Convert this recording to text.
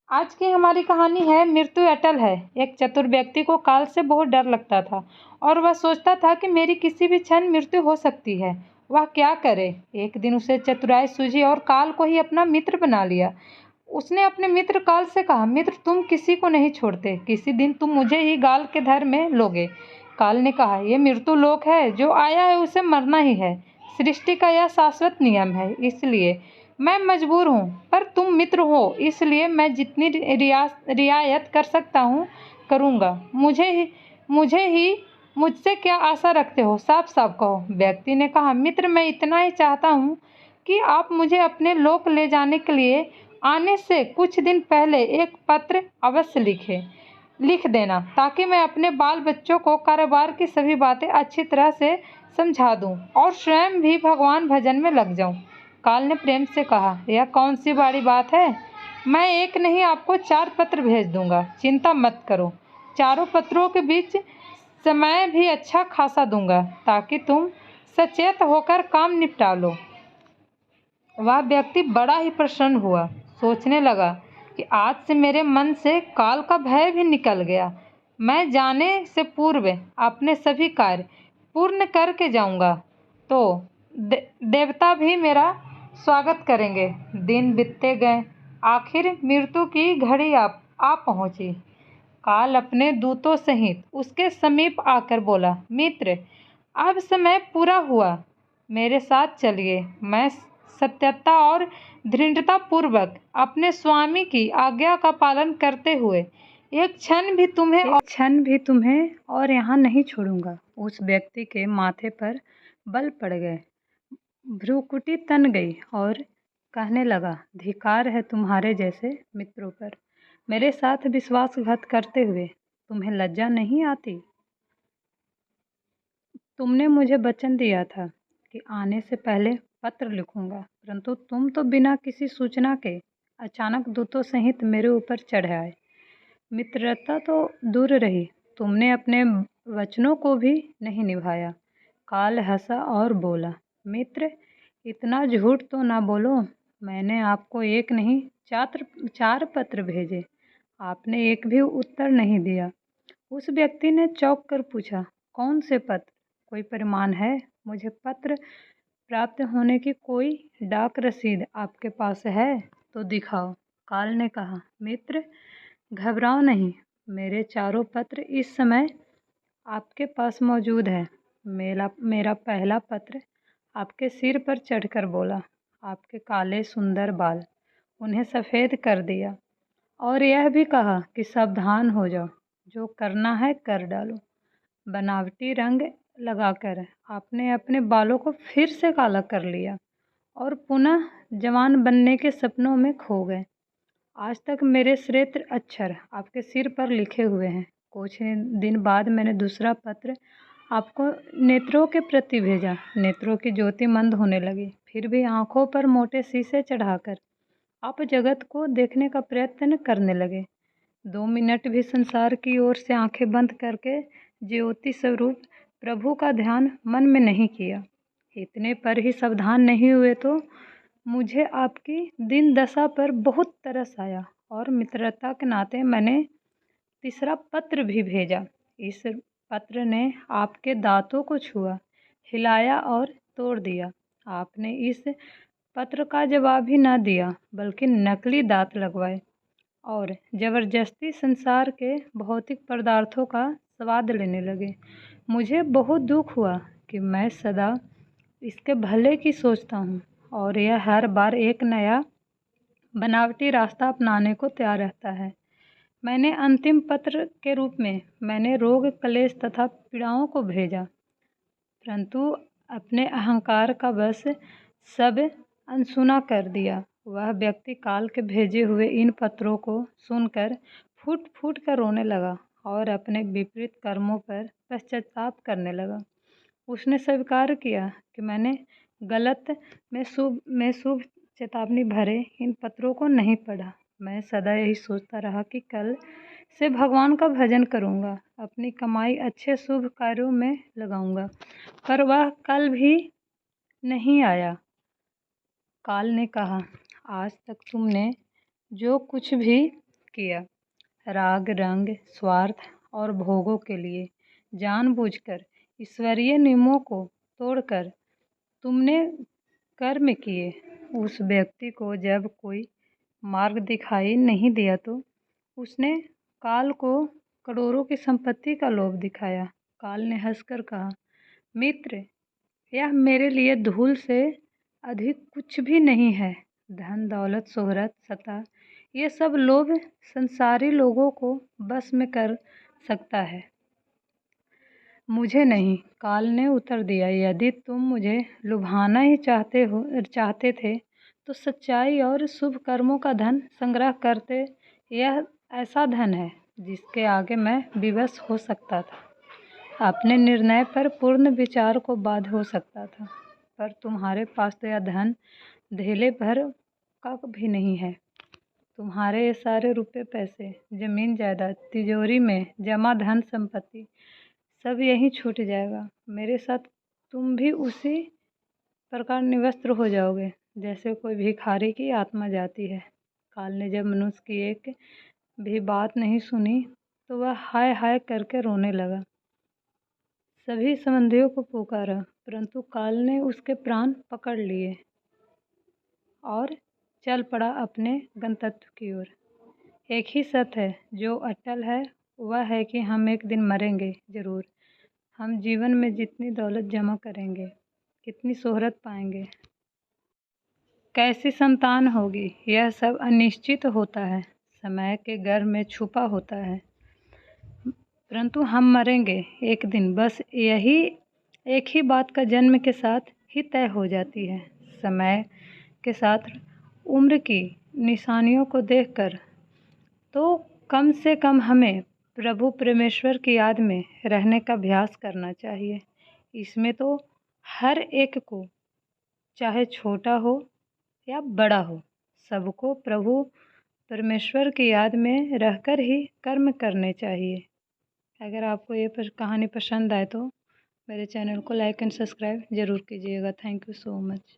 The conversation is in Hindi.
आज की हमारी कहानी है मृत्यु अटल है। एक चतुर व्यक्ति को काल से बहुत डर लगता था और वह सोचता था कि मेरी किसी भी क्षण मृत्यु हो सकती है। वह क्या करे। एक दिन उसे चतुराई सूझी और काल को ही अपना मित्र बना लिया। उसने अपने मित्र काल से कहा, मित्र तुम किसी को नहीं छोड़ते, किसी दिन तुम मुझे ही गाल के धर में लोगे। काल ने कहा, यह मृत्यु लोक है, जो आया है उसे मरना ही है। सृष्टि का यह शाश्वत नियम है, इसलिए मैं मजबूर हूँ, पर तुम मित्र हो इसलिए मैं जितनी रियायत कर सकता हूँ करूँगा। मुझे ही मुझसे क्या आशा रखते हो, साफ साफ कहो। व्यक्ति ने कहा, मित्र मैं इतना ही चाहता हूँ कि आप मुझे अपने लोक ले जाने के लिए आने से कुछ दिन पहले एक पत्र अवश्य लिख देना, ताकि मैं अपने बाल बच्चों को कारोबार की सभी बातें अच्छी तरह से समझा दूं और स्वयं भी भगवान भजन में लग जाऊं। काल ने प्रेम से कहा, यह कौन सी बड़ी बात है। मैं एक नहीं आपको 4 पत्र भेज दूंगा, चिंता मत करो। चारों पत्रों के बीच समय भी अच्छा खासा दूंगा, ताकि तुम सचेत होकर काम निपटा लो। वह व्यक्ति बड़ा ही प्रसन्न हुआ। सोचने लगा कि आज से मेरे मन से काल का भय भी निकल गया। मैं जाने से पूर्व अपने सभी कार्य पूर्ण करके जाऊंगा, तो देवता भी मेरा स्वागत करेंगे। दिन बीतते गए, आखिर मृत्यु की घड़ी आ पहुंची। काल अपने दूतों सहित उसके समीप आकर बोला, मित्र अब समय पूरा हुआ, मेरे साथ चलिए। मैं सत्यता और दृढ़ता पूर्वक अपने स्वामी की आज्ञा का पालन करते हुए एक क्षण भी तुम्हें और यहाँ नहीं छोड़ूंगा। उस व्यक्ति के माथे पर बल पड़ गए, भ्रुकुटी तन गई और कहने लगा, धिक्कार है तुम्हारे जैसे मित्रों पर। मेरे साथ विश्वासघात करते हुए तुम्हें लज्जा नहीं आती। तुमने मुझे वचन दिया था कि आने से पहले पत्र लिखूंगा, परंतु तुम तो बिना किसी सूचना के अचानक दूतों सहित मेरे ऊपर चढ़ आए। मित्रता तो दूर रही, तुमने अपने वचनों को भी नहीं निभाया। काल हंसा और बोला, मित्र इतना झूठ तो ना बोलो। मैंने आपको एक नहीं 4 पत्र भेजे, आपने एक भी उत्तर नहीं दिया। उस व्यक्ति ने चौंक कर पूछा, कौन से पत्र, कोई प्रमाण है। मुझे पत्र प्राप्त होने की कोई डाक रसीद आपके पास है तो दिखाओ। काल ने कहा, मित्र घबराओ नहीं, मेरे चारों पत्र इस समय आपके पास मौजूद है। मेरा पहला पत्र आपके सिर पर चढ़कर बोला, आपके काले सुंदर बाल, उन्हें सफ़ेद कर दिया और यह भी कहा कि सावधान हो जाओ, जो करना है कर डालो। बनावटी रंग लगाकर आपने अपने बालों को फिर से काला कर लिया और पुनः जवान बनने के सपनों में खो गए। आज तक मेरे श्रेष्ठ अक्षर आपके सिर पर लिखे हुए हैं। कुछ दिन बाद मैंने दूसरा पत्र आपको नेत्रों के प्रति भेजा। नेत्रों की ज्योति मंद होने लगी, फिर भी आंखों पर मोटे शीशे चढ़ाकर आप जगत को देखने का प्रयत्न करने लगे। 2 मिनट भी संसार की ओर से आंखें बंद करके ज्योति स्वरूप प्रभु का ध्यान मन में नहीं किया। इतने पर ही सावधान नहीं हुए तो मुझे आपकी दीन दशा पर बहुत तरस आया और मित्रता के नाते मैंने तीसरा पत्र भी भेजा। इस पत्र ने आपके दांतों को छुआ, हिलाया और तोड़ दिया। आपने इस पत्र का जवाब ही न दिया, बल्कि नकली दांत लगवाए और जबरदस्ती संसार के भौतिक पदार्थों का स्वाद लेने लगे। मुझे बहुत दुख हुआ कि मैं सदा इसके भले की सोचता हूँ और यह हर बार एक नया बनावटी रास्ता अपनाने को तैयार रहता है। मैंने अंतिम पत्र के रूप में मैंने रोग, क्लेश तथा पीड़ाओं को भेजा, परंतु अपने अहंकार का बस सब अनसुना कर दिया। वह व्यक्ति काल के भेजे हुए इन पत्रों को सुनकर फूट फूट कर रोने लगा और अपने विपरीत कर्मों पर पश्चाताप करने लगा। उसने स्वीकार किया कि मैंने गलत में शुभ चेतावनी भरे इन पत्रों को नहीं पढ़ा। मैं सदा यही सोचता रहा कि कल से भगवान का भजन करूंगा, अपनी कमाई अच्छे शुभ कार्यों में लगाऊंगा, पर वह कल भी नहीं आया। काल ने कहा, आज तक तुमने जो कुछ भी किया। राग, रंग, स्वार्थ और भोगों के लिए जानबूझकर ईश्वरीय नियमों को तोड़कर तुमने कर्म किए। उस व्यक्ति को जब कोई मार्ग दिखाई नहीं दिया तो उसने काल को करोड़ों की संपत्ति का लोभ दिखाया। काल ने हंसकर कहा, मित्र, यह मेरे लिए धूल से अधिक कुछ भी नहीं है। धन, दौलत, शोहरत, सत्ता, ये सब लोभ संसारी लोगों को बस में कर सकता है, मुझे नहीं। काल ने उत्तर दिया, यदि तुम मुझे लुभाना ही चाहते थे तो सच्चाई और शुभ कर्मों का धन संग्रह करते। यह ऐसा धन है जिसके आगे मैं विवश हो सकता था, अपने निर्णय पर पूर्ण विचार को बाध्य हो सकता था, पर तुम्हारे पास तो यह धन धेले भर का भी नहीं है। तुम्हारे ये सारे रुपए पैसे, जमीन जायदाद, तिजोरी में जमा धन संपत्ति सब यहीं छूट जाएगा। मेरे साथ तुम भी उसी प्रकार निवस्त्र हो जाओगे जैसे कोई भिखारी की आत्मा जाती है। काल ने जब मनुष्य की एक भी बात नहीं सुनी तो वह हाय हाय करके रोने लगा। सभी संबंधियों को पुकारा, परंतु काल ने उसके प्राण पकड़ लिए और चल पड़ा अपने गंतव्य की ओर। एक ही सत्य है जो अटल है, वह है कि हम एक दिन मरेंगे जरूर। हम जीवन में जितनी दौलत जमा करेंगे, कितनी शोहरत पाएंगे, कैसी संतान होगी, यह सब अनिश्चित होता है, समय के गर्भ में छुपा होता है। परंतु हम मरेंगे एक दिन, बस यही एक ही बात का जन्म के साथ ही तय हो जाती है। समय के साथ उम्र की निशानियों को देखकर तो कम से कम हमें प्रभु परमेश्वर की याद में रहने का अभ्यास करना चाहिए। इसमें तो हर एक को, चाहे छोटा हो या बड़ा हो, सबको प्रभु परमेश्वर की याद में रहकर ही कर्म करने चाहिए। अगर आपको ये कहानी पसंद आए तो मेरे चैनल को लाइक एंड सब्सक्राइब ज़रूर कीजिएगा। Thank you so much.